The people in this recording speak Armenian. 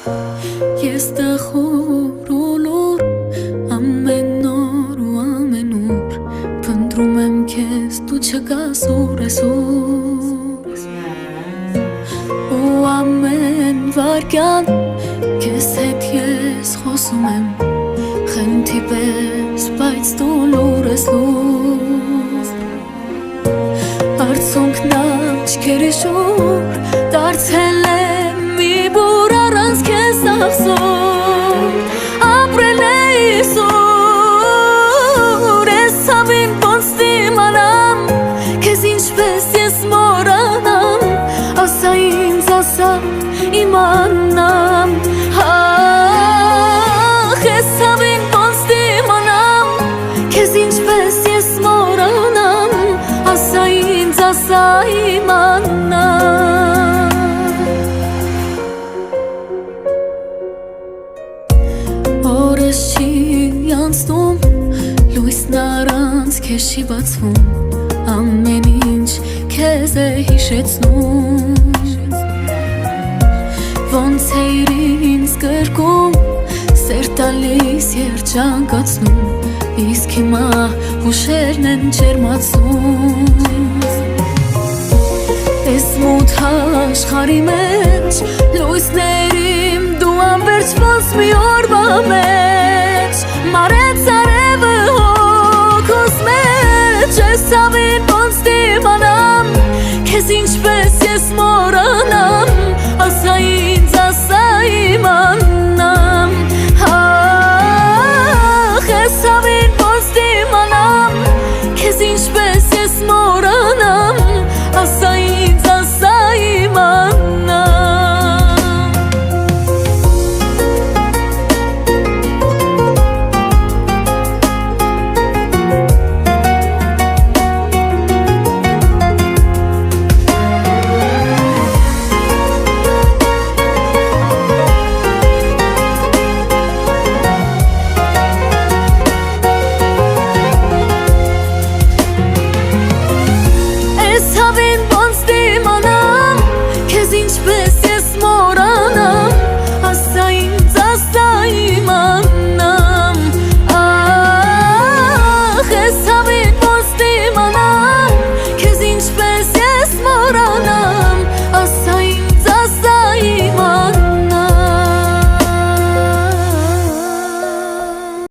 Ես տխուր ու լուր ամեն օր ու ամեն ուր փնտրում եմ քեզ դու չկաս ուր ես ու ամեն վարկյան քեզ հետ ես խոսում եմ խնդի պես բայց դու լուր ես լուր արցունքն աչքերի շուր դարձել եմ մի բուր առանց քեզ ախսոր ապրել էի սուր ես հավին ոնց դիմանամ քեզ ինչպես ես մոռանամ ասա ինձ ասա իմանամ ես հավին ոնց դիմանամ քեզ ինչպես ես մոռանամ ասա ինձ ասա իմանամ օրս չի անցնում լույսն առանց քեզ չի բացվում ամեն ինչ քեզ է հիշեցնում ոնց էիր ինձ կրկում սեր տալիս երջանկացնում իսկ հիմա հուշերն են ջերմացնում Ես մութ աշխարհի մեջ լույսներիմ դու անվերջ ոնց մի օրվա մեջ մարեց արևը հոգուս մեջ ես հավին ոնց դիմանամ քեզ ինչպես ես մոռանամ